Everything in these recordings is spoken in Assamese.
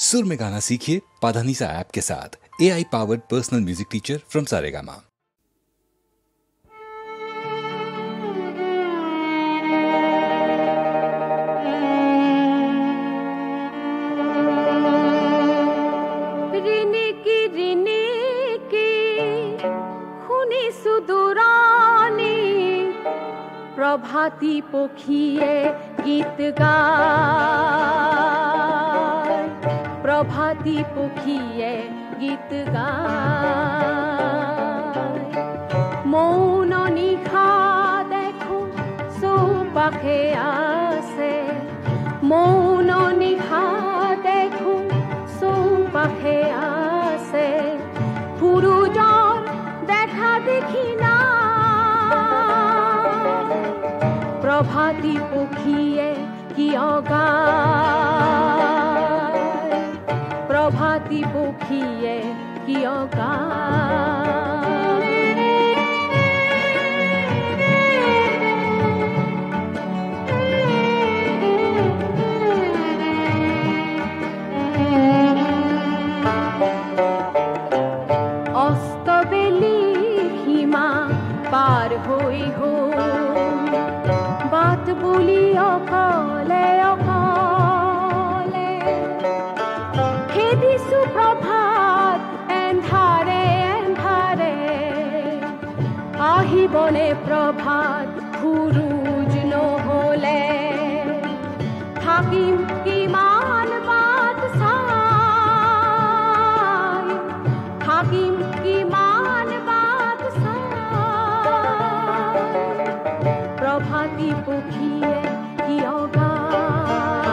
सुर में गाना सीखिए पाधानीसा ऐप के साथ। AI powered personal music teacher from Saregama. प्रभाती पखिए गीत गाय, प्रभाती पखिए गीत गाय। मौन निशा देखो चौपाशे आछे, मौन निशा देखो चौपाशे आछे। पुरुषर देखा देखी ना प्रभाती पखिए किय गाय, प्रभाती पखिए किय गाय। अस्तबेली हिमा पार होई हो बात बोली अकाले अकाले। हे दिसु प्रभात एन्धारे एन्धारे, আহিবনে प्रभात खुरुज নহলে। থাকিম কিমান বাট চাই, থাকিম কিমান বাট চাই। प्रभाती पखिए किय गाय,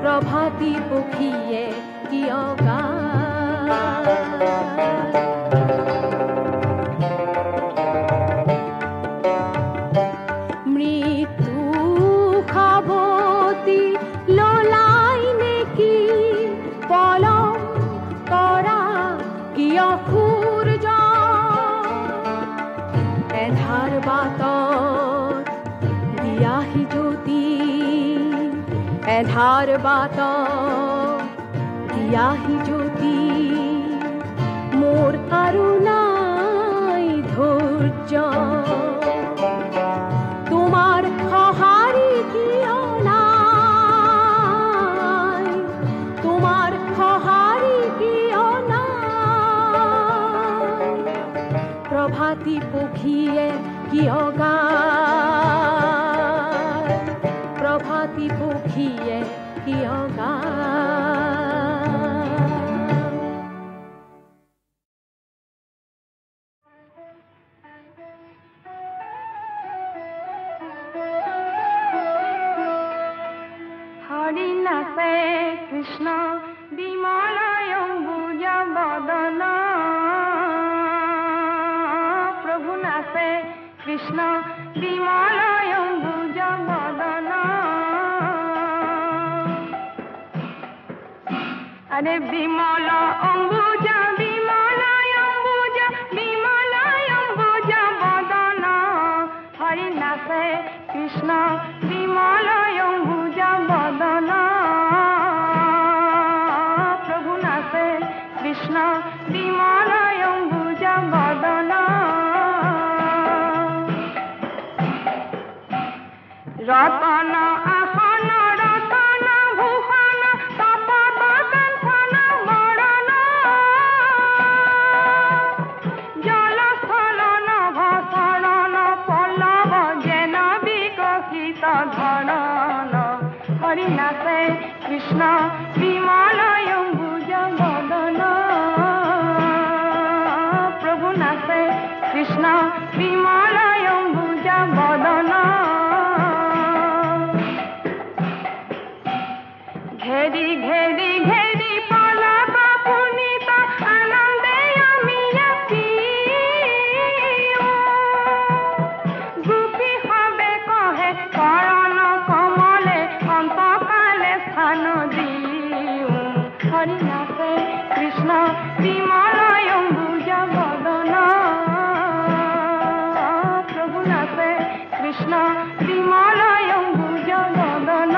प्रभाती पखिए किय गाय। मृत्यु खाबती लोलाई नेकी पलम करा किय खूर्ज। एधार बातर दियाही ज्योति, एधार बातर दियाही ज्योति। मोर करुणाई धैर्य तुम्हार सहारी किय नाई, तुम्हार सहारी किय नाई। प्रभाती पखिए किय गाय, प्रभाती पखिए किय गाय। हरि नाचे कृष्ण विमलय भुज बदन, प्रभु नाचे कृष्ण विमलय भुज बदन। अरे विमल अम्बुज विमलय अम्बुज विमलय अम्बुज बदन। हरि नाचे कृष्ण विमलय अम्बुज बदन, प्रभु नाचे कृष्ण विमलय अम्बुज बदन। रतन आसन रतन भूषण तपत कंचन बरन। जल स्थल नभ शरण पल्लव जेन विकसित धरन। हरि नाचे कृष्ण विमलय अम्बुज बदन, प्रभु नाचे कृष्ण विमलय अम्बुज बदन। घेरी घेरी घेरी पलक पुनीत आनंदे আমি আছি। গোপী হবে কহে চরণ কমলে অন্তকালে স্থান দিও। হরি নাচে কৃষ্ণ বিমলয় অম্বুজ বদন, প্রভু নাচে কৃষ্ণ বিমলয় অম্বুজ বদন।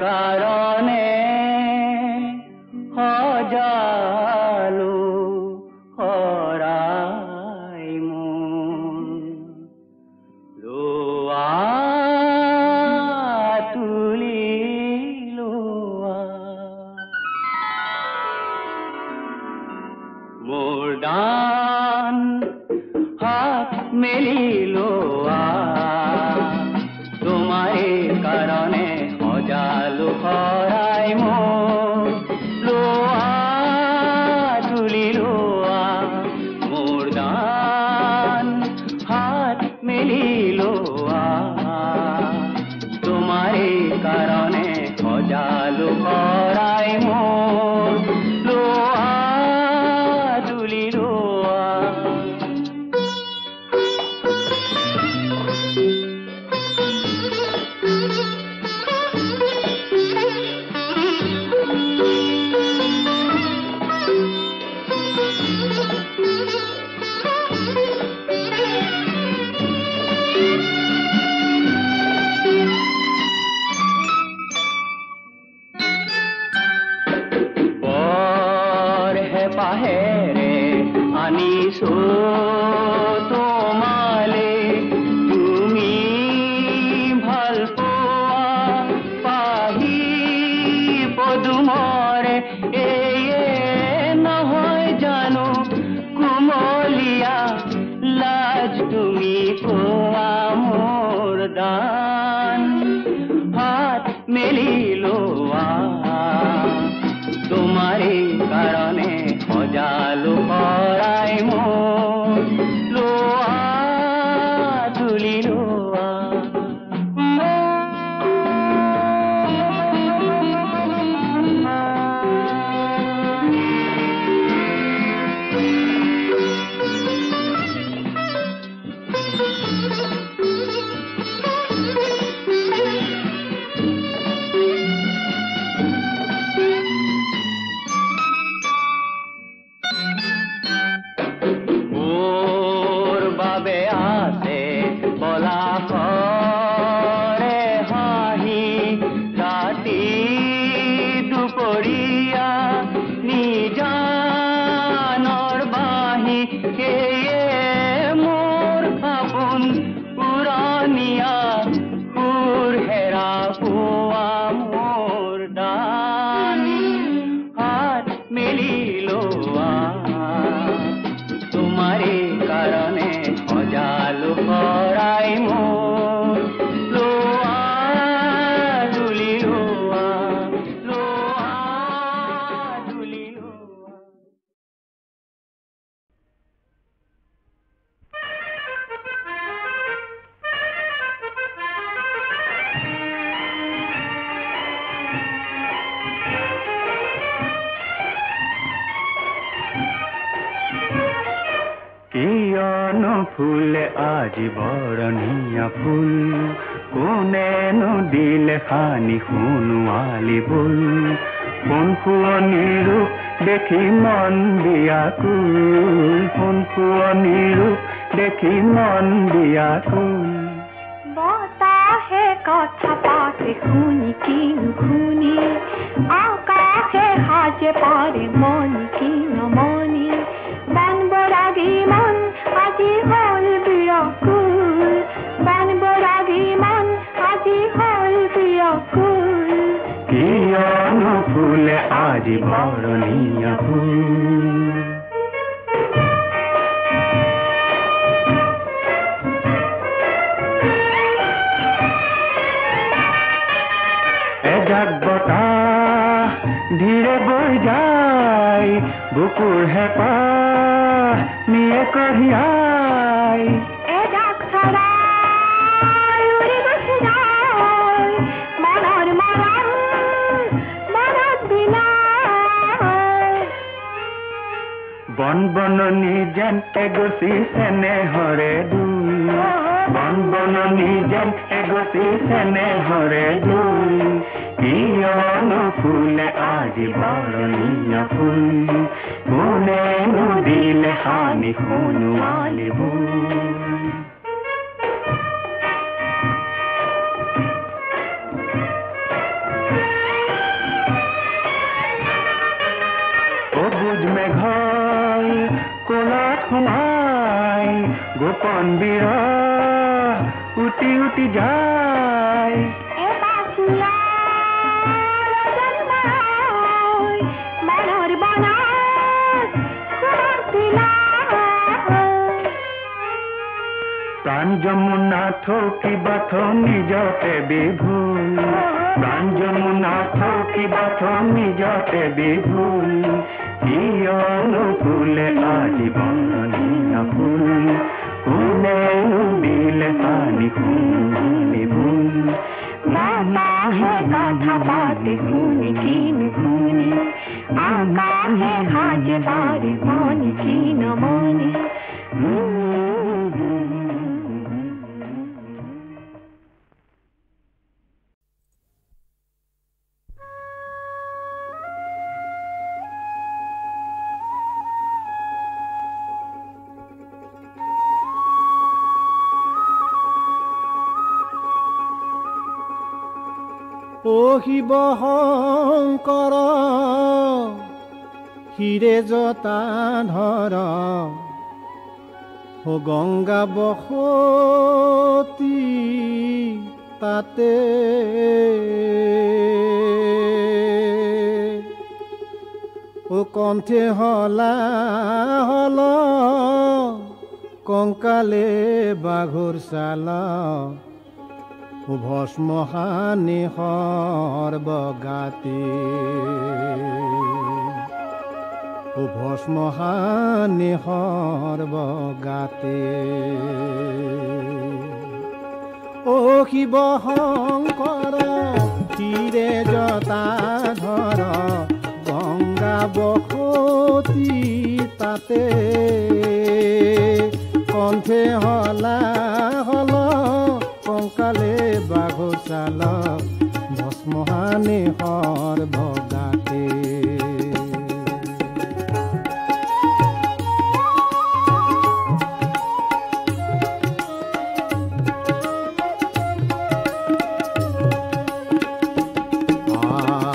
কাৰণে সজালো শৰাই মোৰ লোৱা তুলি লোৱা মোৰ দান হাত মেলি লোৱা তোমাৰে কাৰণে সজালো শৰাই মোৰ লোৱা তুলি লোৱা মোৰ দান হাত মেলি লোৱা তোমাৰে কাৰণে সজালো শৰাই মোৰ লোৱা তুলি লোৱা পাহেৰে আনিছো তোমালে তুমি ভাল পোৱা পাহি পদুমৰে এয়ে নহয় জানো কুমলীয়া লাজ তুমি কোৱা মোৰ দান হাত মেলি লোৱা তোমাৰে কাৰণে সজালো শৰাই মোৰ লোৱা তুলি লোৱা পলাশৰে হাঁহি ৰাতি দুপৰীয়া নিজানৰ বাঁহী সেয়ে মোৰ আপোন উৰণীয়া সুৰ হেৰা পোৱা মোৰ দান হাত মেলি লোৱা তোমাৰে কাৰণে সজালো শৰাই মোৰ লোৱা তুলি লোৱা লোৱা তুলি লোৱা কিয়নো ফুলে আজি বৰণীয়া ফুল কোনেনো দিলে সানি সোণোৱালী বোল সোণ শুৱনি ৰূপ দেখি মন বিয়াকুল সোণ শুৱনি ৰূপ দেখি মন বিয়াকুল বতাহে কথা পাতে শুনি কি নুশুনি আকাশে সাজে পারে মনি কি নমনি বানবরাগী মন আজি হল বিয়াকুল বানবরাগী মন আজি হল বিয়াকুল কিয়নো ফুলে আজি বৰণীয়া ফুল এজাক বতাহ ধীৰে বৈ যায় বুকুৰ হেঁপাহ নিয়ে কঢ়িয়াই এজাক চৰাই উৰি গুচি যায় মনৰ মৰম মনত বিলাই বন বননি যেন এগচি চেনেহৰে দুই বন বননি যেন এগচি চেনেহৰে দুই কিয়নো ফুলে আজি বৰণীয়া ফুল কোনেনো দিলে সানি সোণোৱালী বোল গোপন বিৰহ উটি উটি যায় প্ৰাণ যমুনা থকিবা থ নিজতে বিভুল প্ৰাণ যমুনা থকিবা থ নিজতে বিভুল অনুকূলে আজীৱনী ফুল কোনে দিলে পানী শুনি ভুল বাতাহে কথা পাতে শুনি কিন শুনি আকাশে সাজে বাৰে মনি কিন মনি ও শিৱ শংকৰ হিৰে জতা ধৰ ও গংগা বসতি তাতে ও কণ্ঠে হলা হল কংকালে বাঘুৰ চাল ভস্মহানি সৰ্বগাতে ভস্মহানি সৰ্বগাতে ও শিৱ শংকৰ হিৰে জতা ধৰ গংগা বসতি তাতে কণ্ঠে হলা হল কংকালে বাঘুৰ চাল ভস্মহানি সৰ্বগাতে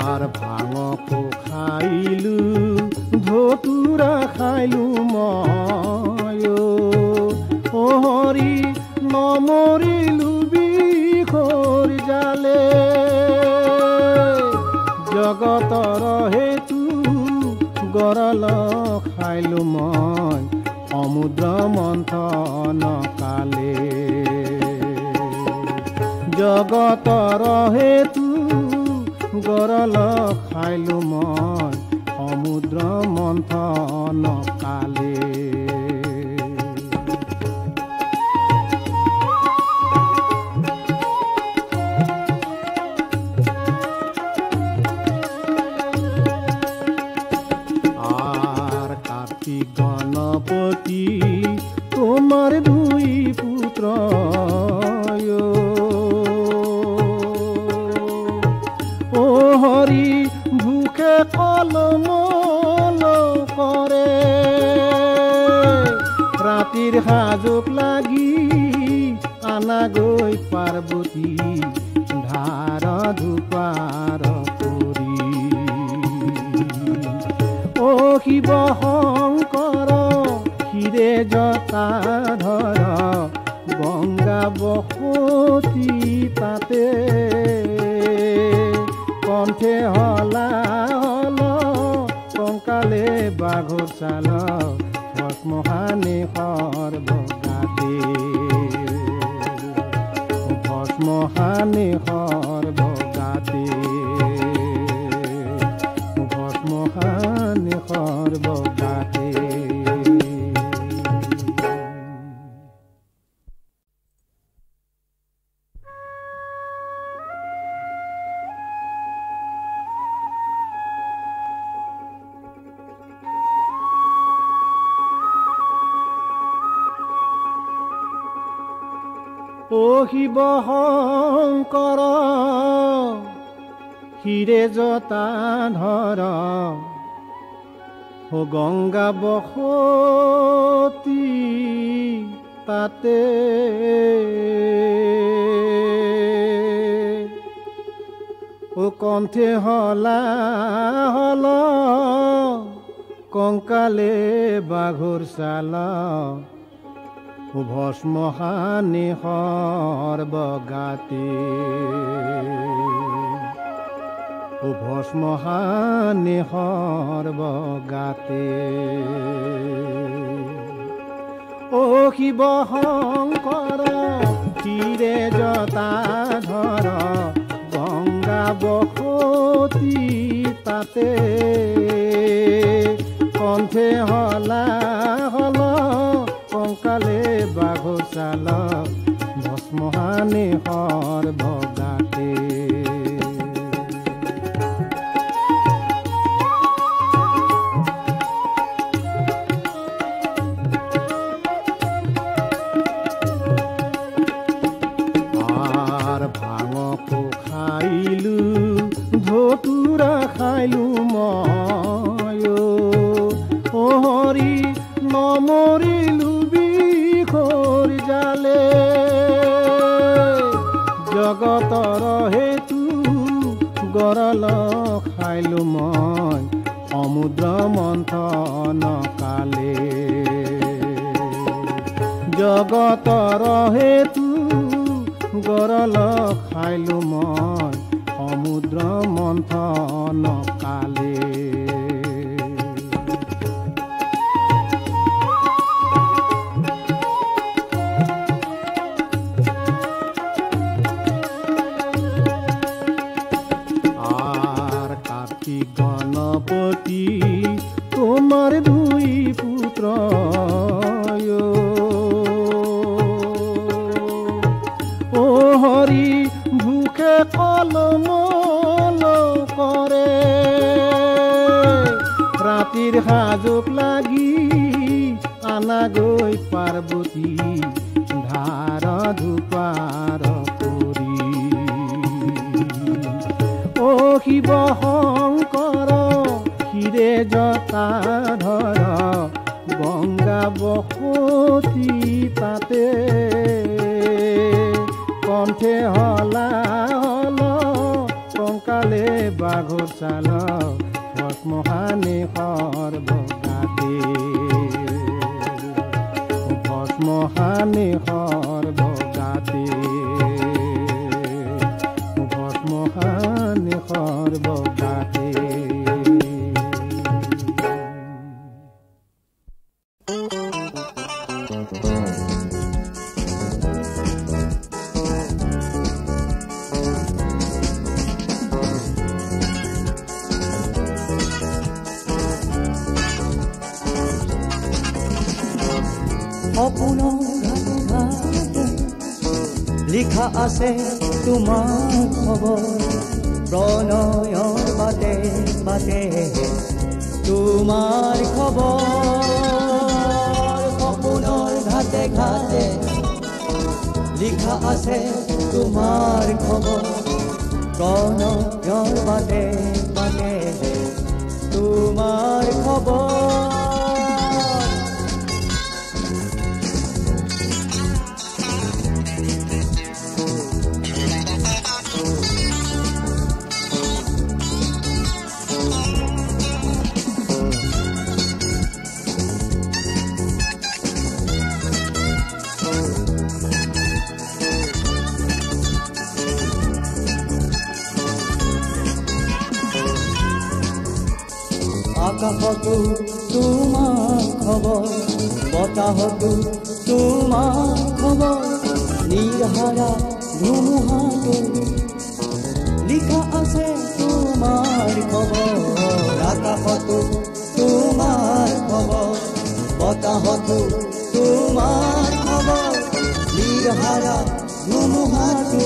আৰ ভাঙকো খাইলো ধতুৰা খাইলো মই ও হৰি নমৰিলো বিষৰ জালে জগতৰ হেতু গৰল খাইলো মই সমুদ্ৰ মন্থন কালে জগতৰ হেতু গৰল খাইলো মই সমুদ্ৰ মন্থন কালে গণপতি তোমার দুই পুত্র ও হরি ভুকে কলম করে রাতির সাজুক লাগি আনা গৈ পার্বতী ধার ধুপার কৰি ও শিৱ শংকৰ হিৰে জতা ধৰ গংগা বসতি তাতে কণ্ঠে হলা হল কংকালে বাঘুৰ চাল ভস্মহানি সৰ্বগাতে ভস্মহানি সৰ্বগাতে ভস্মহানি সৰ্বগাতে ও শিৱ শংকৰ হিৰে জতা ধৰ ও গংগা বসতি তাতে ও কণ্ঠে হলা হল কংকালে বাঘুৰ চাল ভস্মহানি সৰ্বগাতে ভস্মহানি সৰ্বগাতে ও শিৱ শংকৰ শিৰে জটাধৰ গংগা বসতি তাতে কণ্ঠে হলা হল কংকালে বাঘোচাল ভস্মহানি সৰ্বগাতে ধতুৰা খাইলো মই ও হৰি নমৰিলো বিষৰ জালে জগতৰ হেতু গৰল খাইলো মই সমুদ্ৰ মন্থন কালে জগতৰ হেতু গৰল খাইলো মই সমুদ্ৰ মন্থন কালে আৰ কাৰ্তিক গণপতি তোমাৰ দুই পুত্ৰ ও হৰি ভুকে কলমল কৰে ৰাতিৰ সাজক লাগি আনা গৈ পাৰ্বতী ধাৰ ধুপাৰ কৰি ও শিৱ শংকৰ শিৰে জটাধৰ গংগা বসতি তাতে কণ্ঠে হলা হল কংকালে বাঘোচাল ভস্মহানি সৰ্বগাতে ভস্মহানি সৰ্বগাতে ভস্মহানি সৰ্বগাতে সপোনৰ ঘাটে লিখা আছে তোমাৰ খবৰ প্ৰণয়ৰ বাটে বাটে তোমাৰ খবৰ সপোনৰ ঘাটে ঘাটে লিখা আছে তোমাৰ খবৰ প্ৰণয়ৰ বাটে বাটে তোমাৰ খবৰ আকাশতো তোমাৰ খবৰ বতাহতো তোমাৰ খবৰ নিৰহাৰা ধুমুহাতো লিখা আছে তোমাৰ খবৰ আকাশতো তোমাৰ খবৰ বতাহতো তোমাৰ খবৰ নিৰহাৰা ধুমুহাতো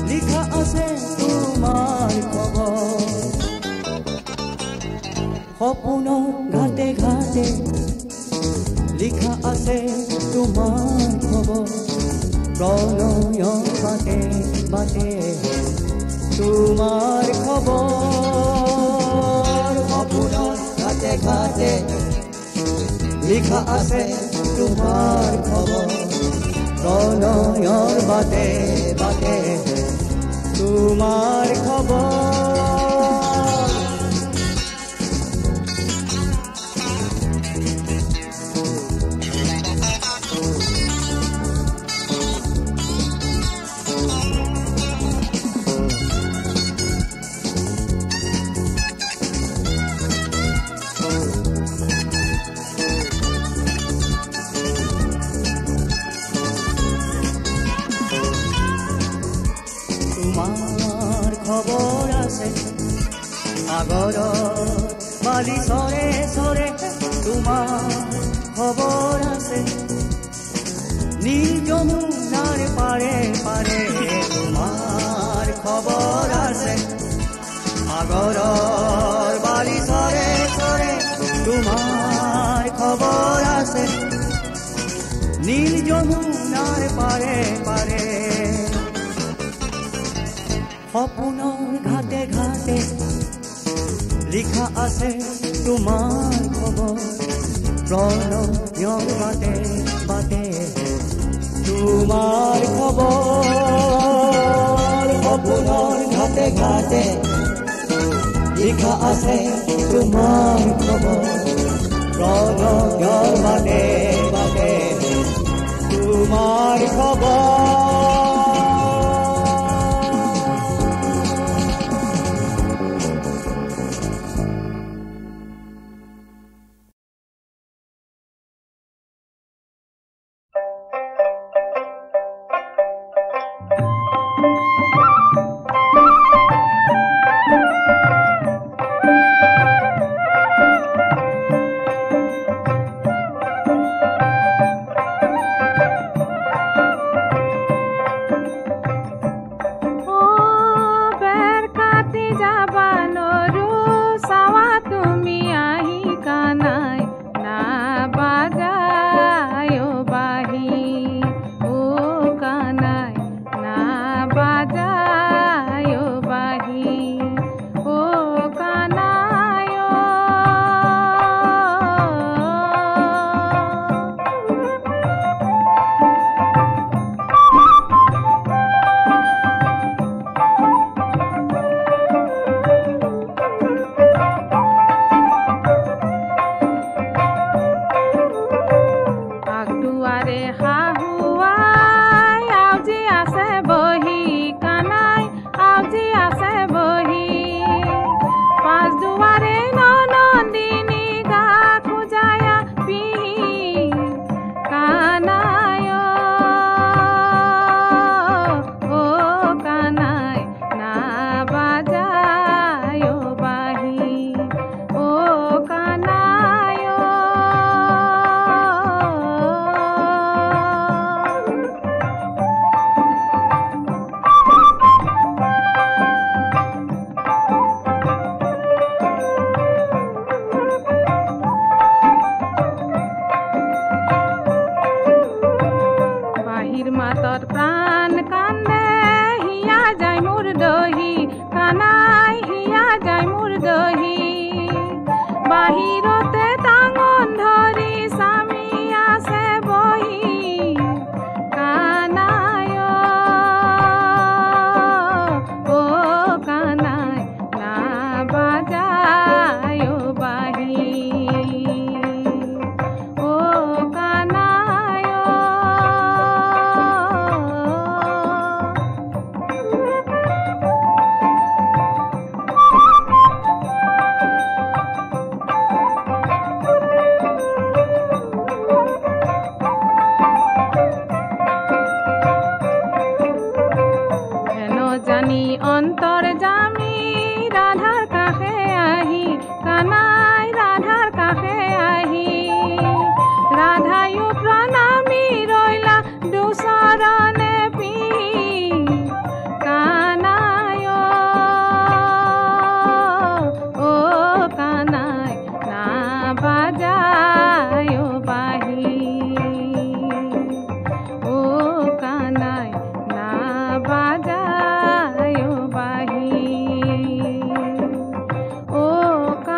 লিখা আছে তোমাৰ খবৰ সপোনৰ ঘাটে ঘাটে লিখা আছে তোমাৰ খবৰ প্ৰণয়ৰ বাটে বাটে তোমাৰ খবৰ সপোনৰ ঘাটে ঘাটে লিখা আছে তোমাৰ খবৰ প্ৰণয়ৰ বাটে বাটে তোমাৰ খবৰ তোমাৰ খবৰ আছে সাগৰত বালি চৰে চৰে তোমাৰ খবৰ আছে নীল যমুনাৰ পাৰে পাৰে তোমাৰ খবৰ আছে সাগৰৰ বালি চৰে চৰে তোমাৰ খবৰ আছে নীল যমুনাৰ পাৰে পাৰে সপোনৰ ঘাটে ঘাটে লিখা আছে তোমাৰ খবৰ প্ৰণয়ৰ বাটে বাটে তোমাৰ খবৰ সপোনৰ ঘাটে ঘাটে লিখা আছে তোমাৰ খবৰ প্ৰণয়ৰ বাটে বাটে তোমাৰ খবৰ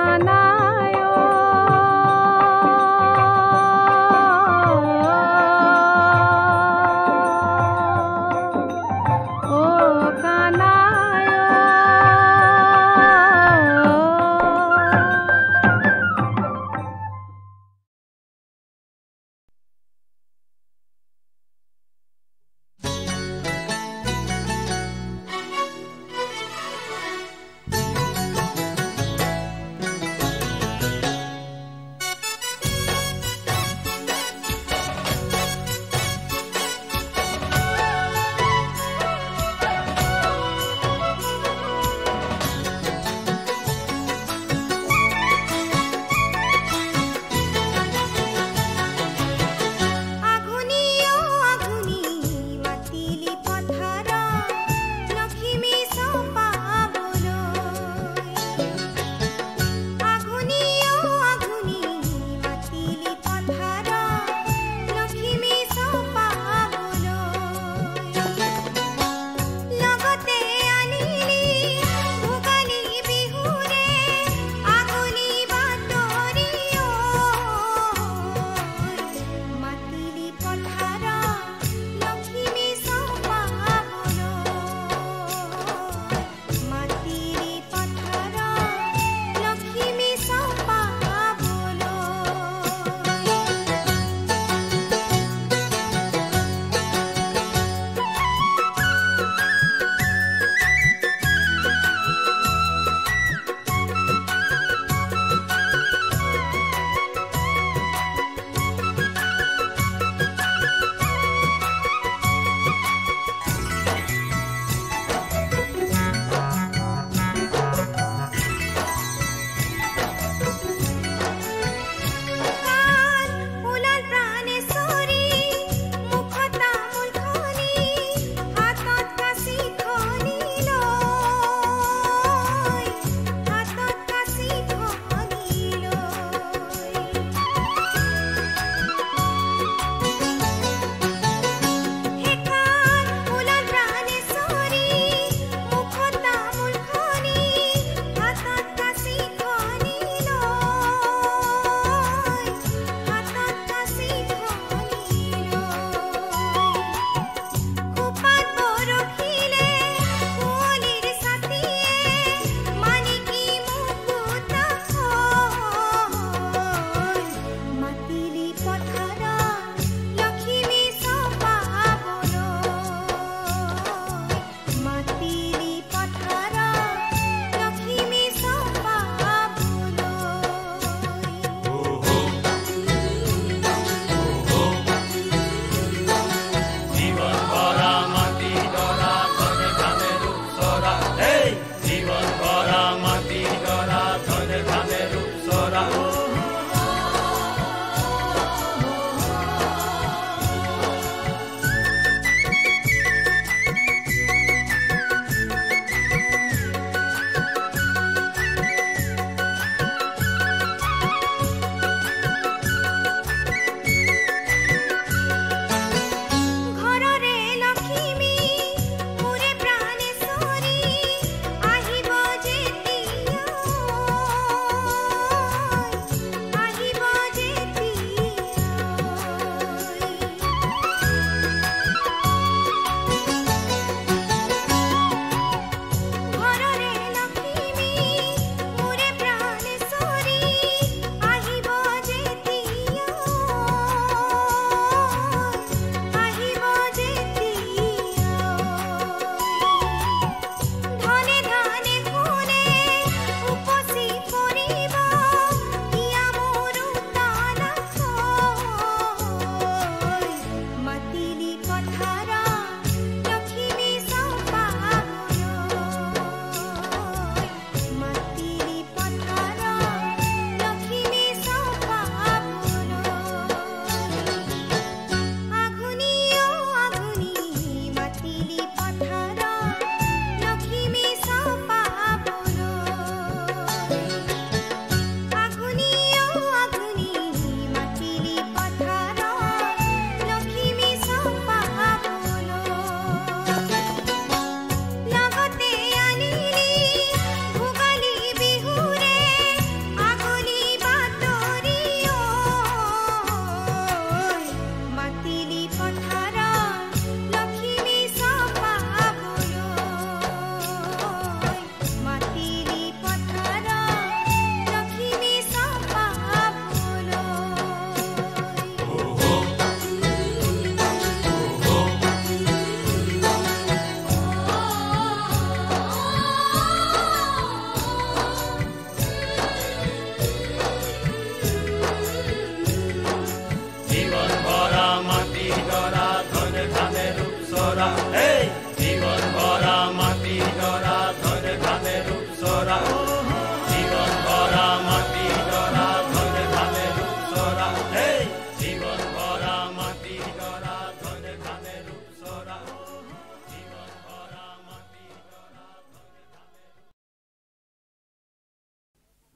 কানাই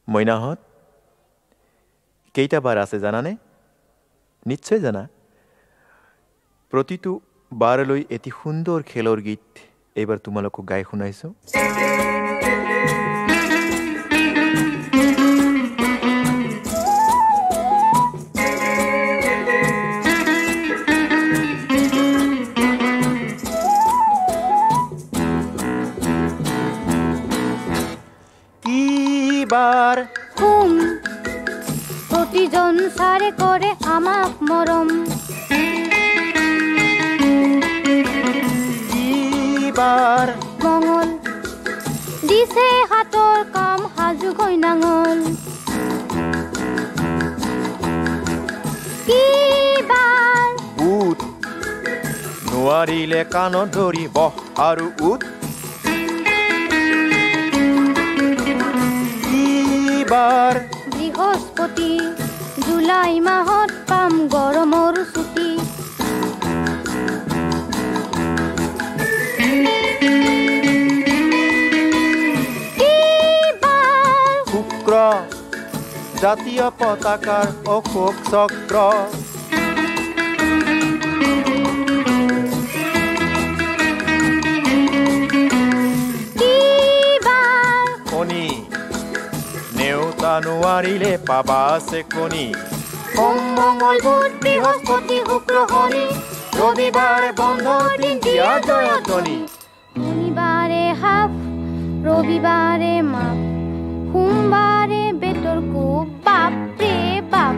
মইনাহঁত কেইটা বাৰ আছে জানানে? নিশ্চয় জানা। প্ৰতিটো বাৰলৈ এটি সুন্দৰ খেলৰ গীত এইবাৰ তোমালোকক গাই শুনাইছো। কিবাৰ প্ৰতিজন চাৰে কৰে আমাক মৰম কিবাৰ মঙল দিছে হাতৰ কাম সাজু গৈ নাঙল কিবাৰ উত নোৱাৰিলে কাণত ধৰি বহ আৰু উত কিবাৰ বৃহস্পতি জুলাই মাহত পাম গৰমৰ ছুটি শুক্ৰ জাতীয় পতাকাৰ অশোক চক্ৰ শনি নেওতা নোৱাৰিলে পাবা আছে কণী সোম মঙল বুধ বৃহস্পতি শুক্ৰ শনি ৰবিবাৰে বন্ধ দিন দিয়া জয়ধ্বনি শনিবাৰে হাফ ৰবিবাৰে মাপ সোমবাৰে বেটৰ কোব বাপৰে বাপ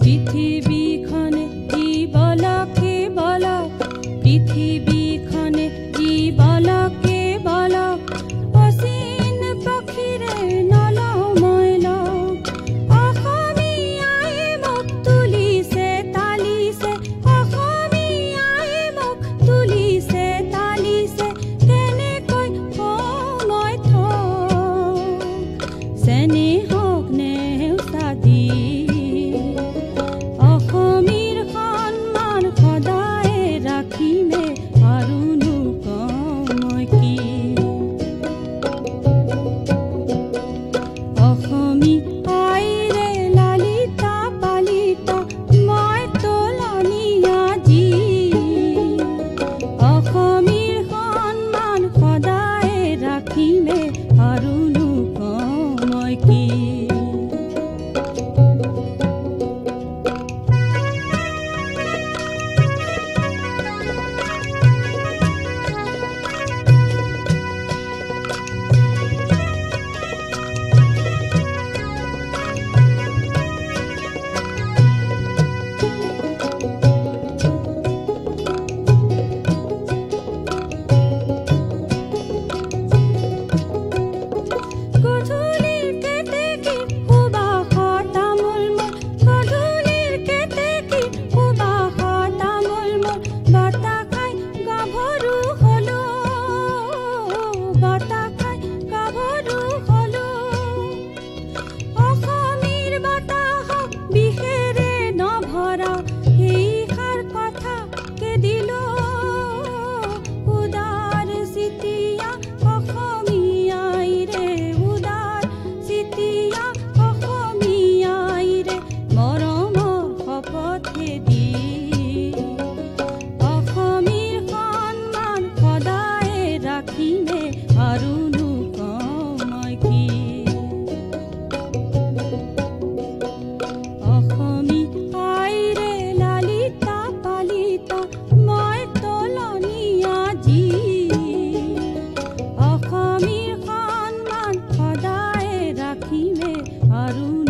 চিঠি অসমীৰ সন্মান সদায় ৰাখিমে আৰু